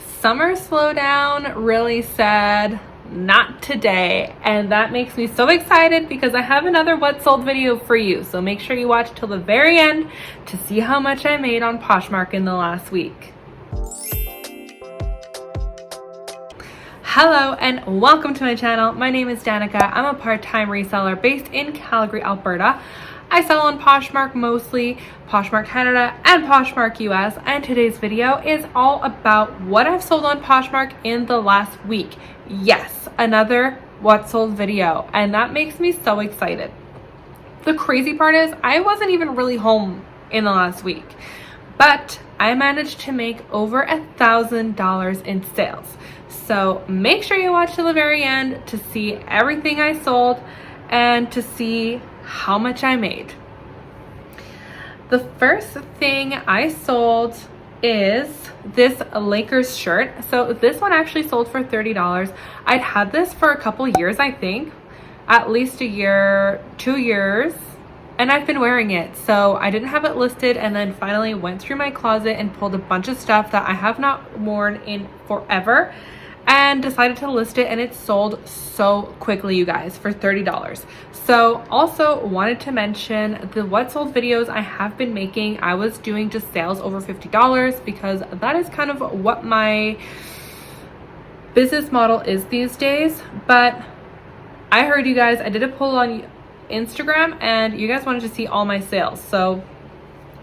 Summer slowdown really said not today, and that makes me so excited because I have another what sold video for you. So make sure you watch till the very end to see how much I made on Poshmark in the last week. Hello and welcome to my channel. My name is Danica. I'm a part-time reseller based in Calgary, Alberta. I sell on Poshmark mostly, Poshmark Canada and Poshmark US, and today's video is all about what I've sold on Poshmark in the last week. Yes, another what sold video, and that makes me so excited. The crazy part is I wasn't even really home in the last week, but I managed to make over $1,000 in sales. So make sure you watch till the very end to see everything I sold and to see how much I made. The first thing I sold is this Lakers shirt. So this one actually sold for $30. I'd had this for a couple years, I think, at least a year, 2 years, and I've been wearing it. So I didn't have it listed, and then finally went through my closet and pulled a bunch of stuff that I have not worn in forever and decided to list it, and it sold so quickly, you guys, for $30. So also wanted to mention the what sold videos I have been making. I was doing just sales over $50 because that is kind of what my business model is these days. But I heard you guys, I did a poll on Instagram and you guys wanted to see all my sales. So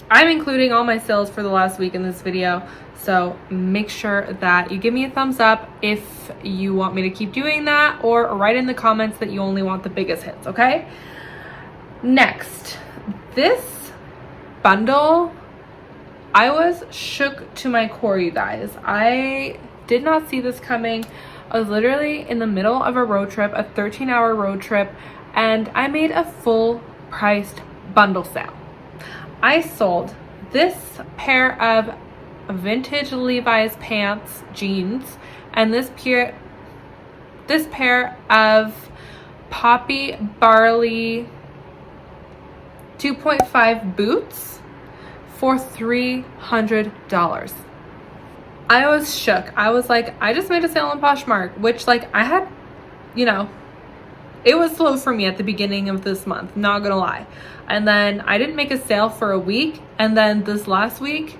I'm including all my sales for the last week in this video. So make sure that you give me a thumbs up if you want me to keep doing that, or write in the comments that you only want the biggest hits, okay? Next, this bundle, I was shook to my core, you guys. I did not see this coming. I was literally in the middle of a road trip, a 13-hour road trip, and I made a full priced bundle sale. I sold this pair of vintage Levi's pants, jeans, and this pair of poppy barley 2.5 boots for $300. I was shook. I was like, I just made a sale on Poshmark, which, like, I had, you know, it was slow for me at the beginning of this month, not gonna lie. And then I didn't make a sale for a week, and then this last week,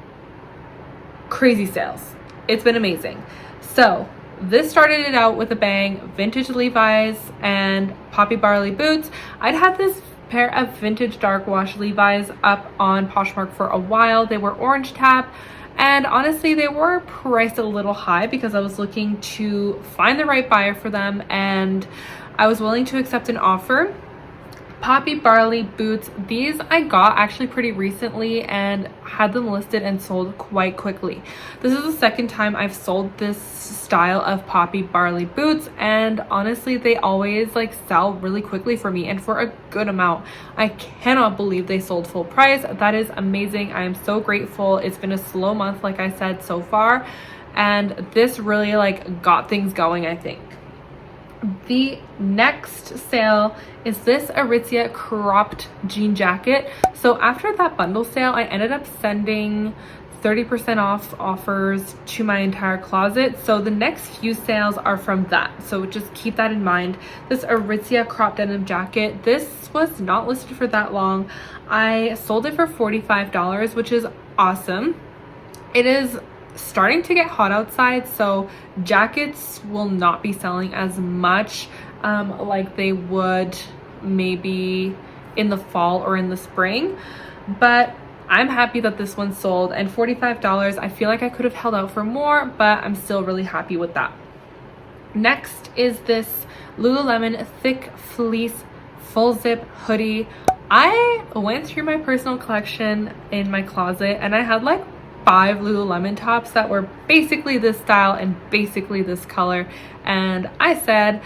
crazy sales. It's been amazing. So this started it out with a bang. Vintage Levi's and poppy barley boots. I'd had this pair of vintage dark wash Levi's up on Poshmark for a while. They were orange tap, and honestly they were priced a little high because I was looking to find the right buyer for them, and I was willing to accept an offer. Poppy barley boots, these I got actually pretty recently and had them listed and sold quite quickly. This is the second time I've sold this style of poppy barley boots, and honestly they always like sell really quickly for me and for a good amount. I cannot believe they sold full price. That is amazing. I am so grateful. It's been a slow month, like I said, so far, and this really like got things going, I think. The next sale is this Aritzia cropped jean jacket. So after that bundle sale, I ended up sending 30% off offers to my entire closet. So the next few sales are from that. So just keep that in mind. This Aritzia cropped denim jacket, this was not listed for that long. I sold it for $45, which is awesome. It is starting to get hot outside, so jackets will not be selling as much like they would maybe in the fall or in the spring, but I'm happy that this one sold, and $45, I feel like I could have held out for more, but I'm still really happy with that. Next is this Lululemon thick fleece full zip hoodie. I went through my personal collection in my closet and I had like 5 Lululemon tops that were basically this style and basically this color, and I said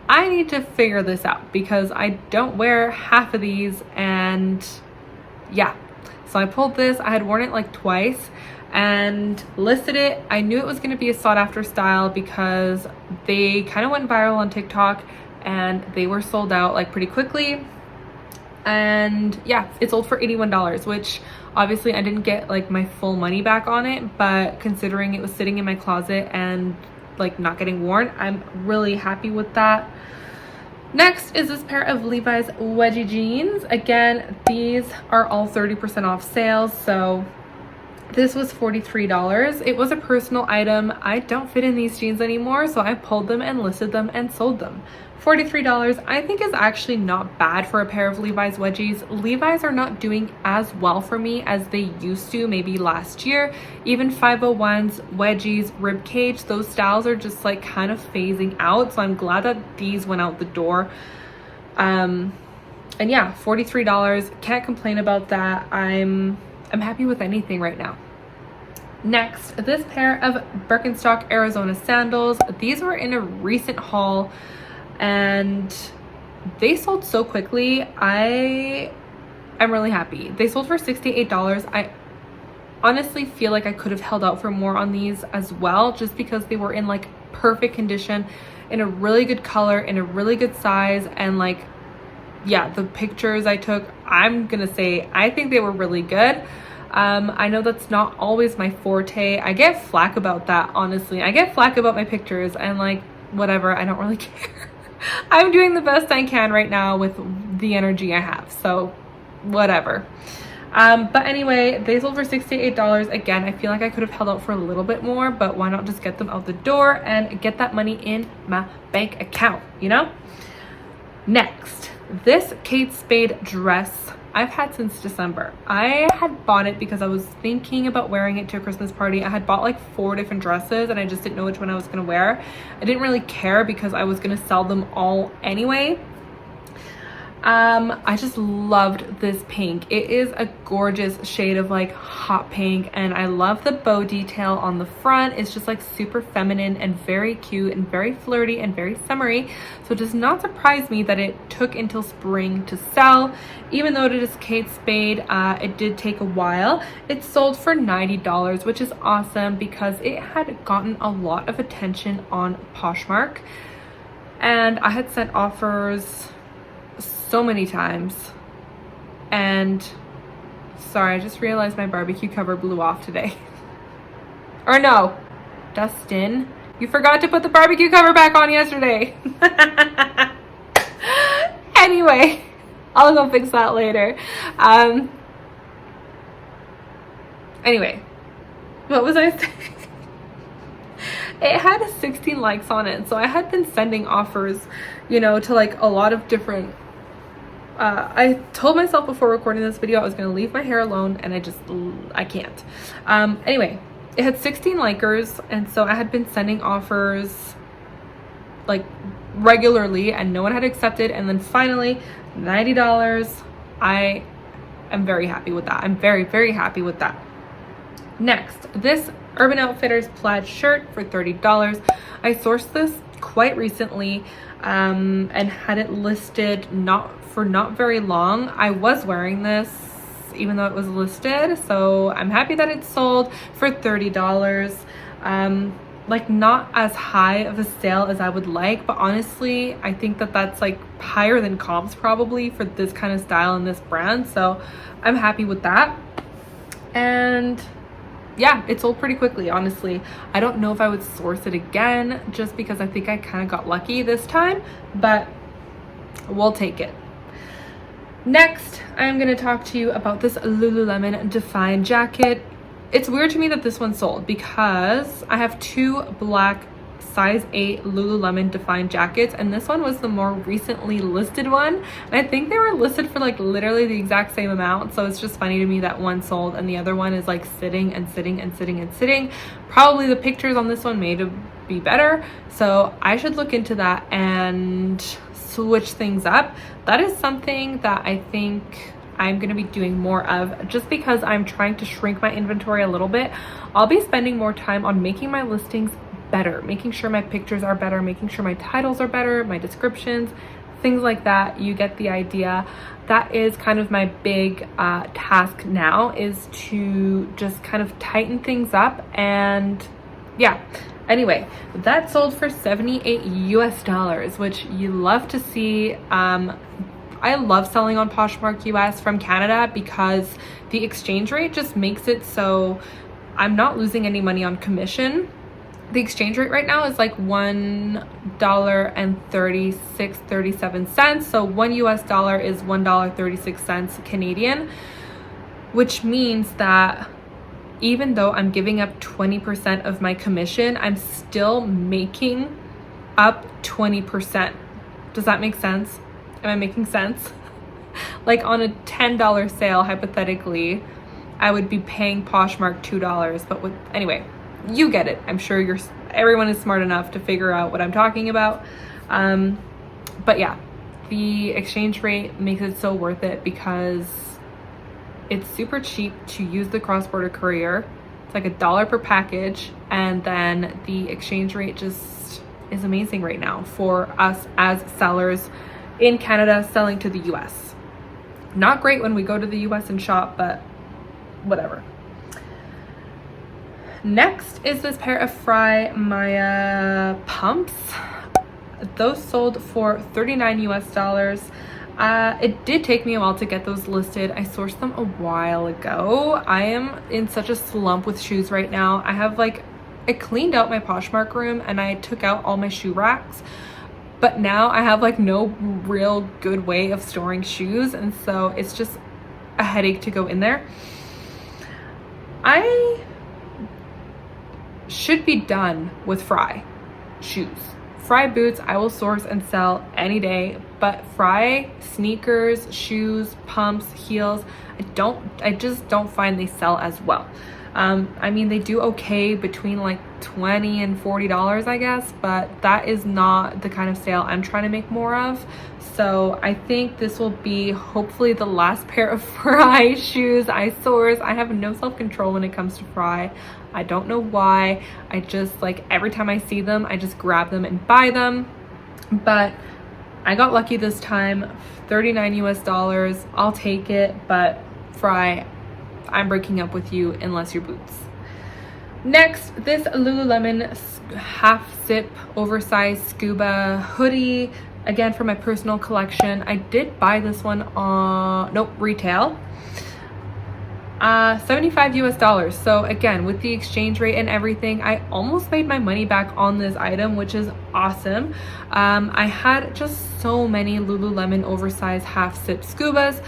I need to figure this out because I don't wear half of these, and yeah, so I pulled this. I had worn it like twice and listed it. I knew it was going to be a sought after style because they kind of went viral on TikTok and they were sold out like pretty quickly. And yeah, it sold for $81, which Obviously, I didn't get like my full money back on it, but considering it was sitting in my closet and like not getting worn, I'm really happy with that. Next is this pair of Levi's wedgie jeans. Again, these are all 30% off sales, so this was $43. It was a personal item. I don't fit in these jeans anymore, so I pulled them and listed them and sold them. $43 I think is actually not bad for a pair of Levi's wedgies. Levi's are not doing as well for me as they used to maybe last year. Even 501s, wedgies, ribcage, those styles are just like kind of phasing out. So I'm glad that these went out the door. And yeah, $43. Can't complain about that. I'm happy with anything right now. Next, this pair of Birkenstock Arizona sandals. These were in a recent haul and they sold so quickly. I am really happy. They sold for $68. I honestly feel like I could have held out for more on these as well, just because they were in like perfect condition, in a really good color, in a really good size, and like, yeah, the pictures I took, I'm gonna say I think they were really good. I know that's not always my forte. I get flack about that, honestly. I get flack about my pictures and like, whatever, I don't really care. I'm doing the best I can right now with the energy I have, so whatever. But anyway, they sold for $68. Again, I feel like I could have held out for a little bit more, but why not just get them out the door and get that money in my bank account, you know? Next, this Kate Spade dress I've had since December. I had bought it because I was thinking about wearing it to a Christmas party. I had bought like 4 different dresses and I just didn't know which one I was gonna wear. I didn't really care because I was gonna sell them all anyway. I just loved this pink. It is a gorgeous shade of like hot pink, and I love the bow detail on the front. It's just like super feminine and very cute and very flirty and very summery. So it does not surprise me that it took until spring to sell. Even though it is Kate Spade, it did take a while. It sold for $90, which is awesome because it had gotten a lot of attention on Poshmark, and I had sent offers so many times. And sorry, I just realized my barbecue cover blew off today. Or no, Dustin, you forgot to put the barbecue cover back on yesterday. Anyway, I'll go fix that later. Anyway, what was I saying? It had 16 likes on it, so I had been sending offers, you know, to like a lot of different I told myself before recording this video I was going to leave my hair alone, and I can't. Anyway, it had 16 likers, and so I had been sending offers like regularly and no one had accepted, and then finally $90. I am very happy with that. I'm very, very happy with that. Next, this Urban Outfitters plaid shirt for $30. I sourced this quite recently and had it listed for not very long. I was wearing this even though it was listed, so I'm happy that it sold for $30. Like not as high of a sale as I would like, but honestly I think that that's like higher than comps probably for this kind of style and this brand, so I'm happy with that. And yeah, it sold pretty quickly, honestly. I don't know if I would source it again just because I think I kind of got lucky this time, but we'll take it. Next, I'm going to talk to you about this Lululemon Define jacket. It's weird to me that this one sold because I have 2 black size 8 Lululemon Define jackets, and this one was the more recently listed one, and I think they were listed for like literally the exact same amount, so it's just funny to me that one sold and the other one is like sitting and sitting and sitting and sitting. Probably the pictures on this one may be better, so I should look into that and switch things up. That is something that I think I'm going to be doing more of, just because I'm trying to shrink my inventory a little bit. I'll be spending more time on making my listings better, making sure my pictures are better, making sure my titles are better, my descriptions, things like that. You get the idea. That is kind of my big task now, is to just kind of tighten things up. And yeah, anyway, that sold for $78 US, which you love to see. I love selling on Poshmark US from Canada because the exchange rate just makes it so I'm not losing any money on commission. The exchange rate right now is like $1.37. So $1 US is $1.36 Canadian, which means that even though I'm giving up 20% of my commission, I'm still making up 20%. Does that make sense? Am I making sense? Like on a $10 sale, hypothetically, I would be paying Poshmark $2, but anyway, you get it. I'm sure everyone is smart enough to figure out what I'm talking about. But yeah, the exchange rate makes it so worth it because it's super cheap to use the cross-border courier. It's like $1 per package, and then the exchange rate just is amazing right now for us as sellers in Canada selling to the US. Not great when we go to the US and shop, but whatever. Next is this pair of Frye Maya pumps. Those sold for $39 US. It did take me a while to get those listed. I sourced them a while ago. I am in such a slump with shoes right now. I cleaned out my Poshmark room and I took out all my shoe racks, but now I have like no real good way of storing shoes, and so it's just a headache to go in there. I should be done with Frye shoes. Frye boots I will source and sell any day, but Frye sneakers, shoes, pumps, heels, I just don't find they sell as well. I mean, they do okay between like $20 and $40, I guess, but that is not the kind of sale I'm trying to make more of. So I think this will be hopefully the last pair of Frye shoes I source. I have no self-control when it comes to Frye. I don't know why. I just like every time I see them, I just grab them and buy them. But I got lucky this time. $39 US. I'll take it, but Frye, I'm breaking up with you unless you're Boots. Next, this Lululemon half zip oversized scuba hoodie, again for my personal collection. I did buy this one on retail, $75 US. So again, with the exchange rate and everything, I almost made my money back on this item, which is awesome. I had just so many Lululemon oversized half zip scubas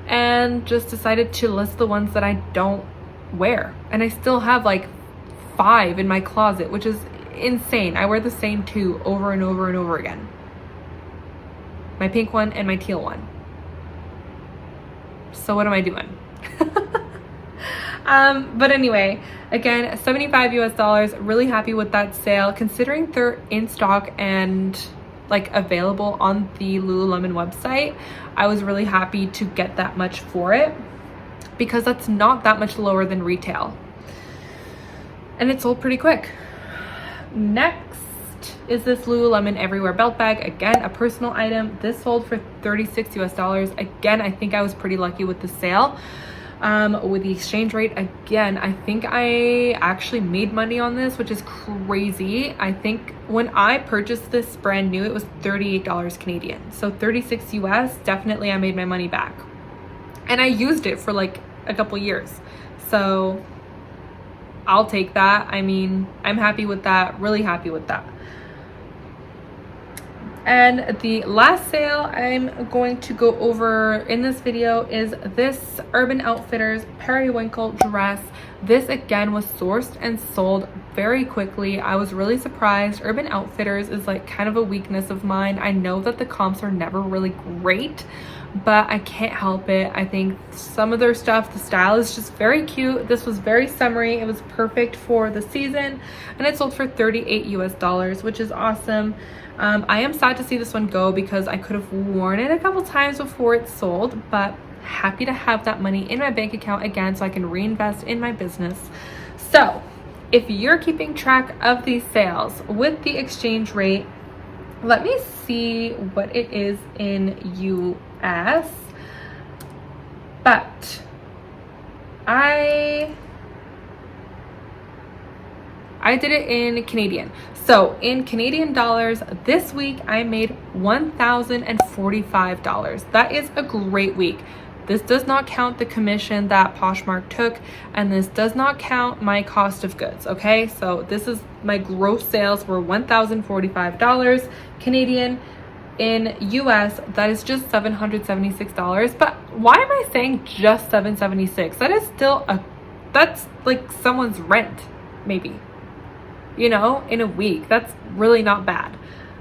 and just decided to list the ones that I don't wear, and I still have like 5 in my closet, which is insane. I wear the same 2 over and over and over again. My pink one and my teal one. So what am I doing? But anyway, again, $75 US. Really happy with that sale, considering they're in stock and like available on the Lululemon website. I was really happy to get that much for it because that's not that much lower than retail, and it sold pretty quick. Next is this Lululemon Everywhere belt bag, again a personal item. This sold for $36 US. Again, I think I was pretty lucky with the sale. With the exchange rate, again, I think I actually made money on this, which is crazy. I think when I purchased this brand new, it was $38 Canadian. So 36 US, definitely I made my money back. And I used it for like a couple years. So I'll take that. I mean, I'm happy with that, really happy with that. And the last sale I'm going to go over in this video is this Urban Outfitters Periwinkle Dress. This again was sourced and sold very quickly. I was really surprised. Urban Outfitters is like kind of a weakness of mine. I know that the comps are never really great, but I can't help it. I think some of their stuff, the style is just very cute. This was very summery. It was perfect for the season, and it sold for $38 US, which is awesome. I am sad to see this one go because I could have worn it a couple times before it sold, but happy to have that money in my bank account again so I can reinvest in my business. So if you're keeping track of these sales with the exchange rate, let me see what it is in US, but I I did it in Canadian. So in Canadian dollars, this week I made $1,045. That is a great week. This does not count the commission that Poshmark took, and this does not count my cost of goods, okay? So this is my gross sales were $1,045 Canadian. In US, that is just $776. But why am I saying just $776? That is still that's like someone's rent, maybe, you know, in a week. That's really not bad.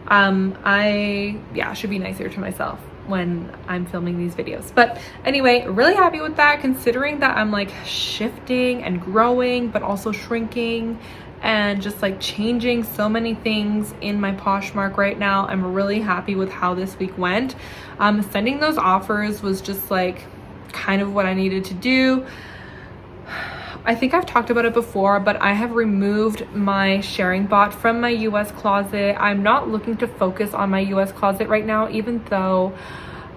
I should be nicer to myself when I'm filming these videos. But anyway, really happy with that, considering that I'm like shifting and growing, but also shrinking and just like changing so many things in my Poshmark right now. I'm really happy with how this week went. Sending those offers was just like kind of what I needed to do. I think I've talked about it before, but I have removed my sharing bot from my US closet. I'm not looking to focus on my US closet right now, even though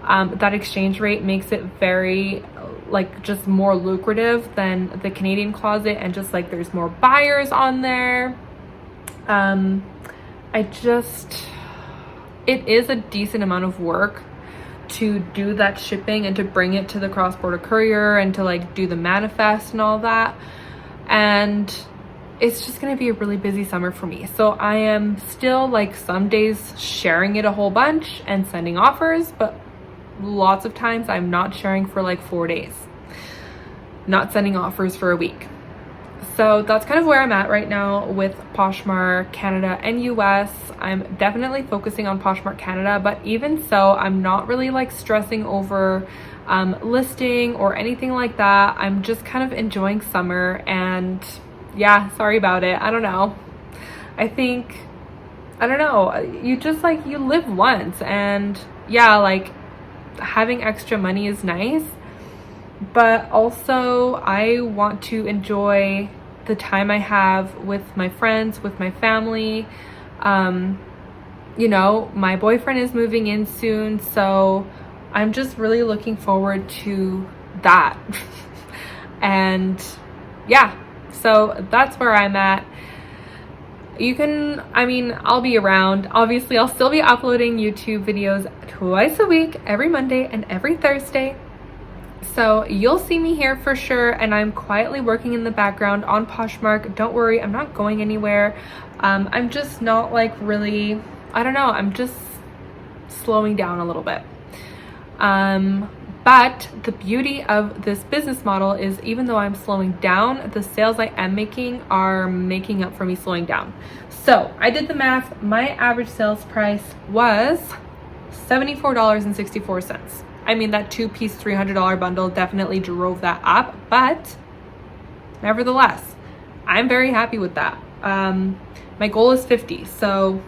that exchange rate makes it very like just more lucrative than the Canadian closet, and just like there's more buyers on there. It is a decent amount of work to do that shipping and to bring it to the cross-border courier and to like do the manifest and all that. And it's just gonna be a really busy summer for me. So I am still like some days sharing it a whole bunch and sending offers, but lots of times I'm not sharing for like 4 days, not sending offers for a week. So that's kind of where I'm at right now with Poshmark Canada and US. I'm definitely focusing on Poshmark Canada, but even so, I'm not really like stressing over listing or anything like that. I'm just kind of enjoying summer, and yeah, sorry about it. I don't know. I don't know. You just like, you live once, and yeah, like having extra money is nice, but also I want to enjoy the time I have with my friends, with my family. You know, my boyfriend is moving in soon, so I'm just really looking forward to that. And yeah, so that's where I'm at. I'll be around. Obviously, I'll still be uploading YouTube videos twice a week, every Monday and every Thursday. So you'll see me here for sure, and I'm quietly working in the background on Poshmark. Don't worry, I'm not going anywhere. I'm just not like really, I don't know, I'm just slowing down a little bit. But the beauty of this business model is, even though I'm slowing down, the sales I am making are making up for me slowing down. So I did the math. My average sales price was $74.64. I mean, that 2-piece $300 bundle definitely drove that up, but nevertheless, I'm very happy with that. My goal is 50, so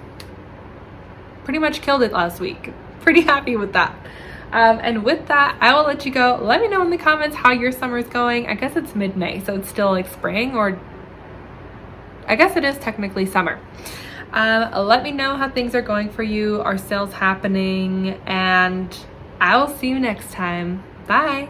pretty much killed it last week. Pretty happy with that. And with that, I will let you go. Let me know in the comments how your summer is going. I guess it's mid-May, so it's still like spring, or I guess it is technically summer. Let me know how things are going for you. Are sales happening? And I will see you next time. Bye.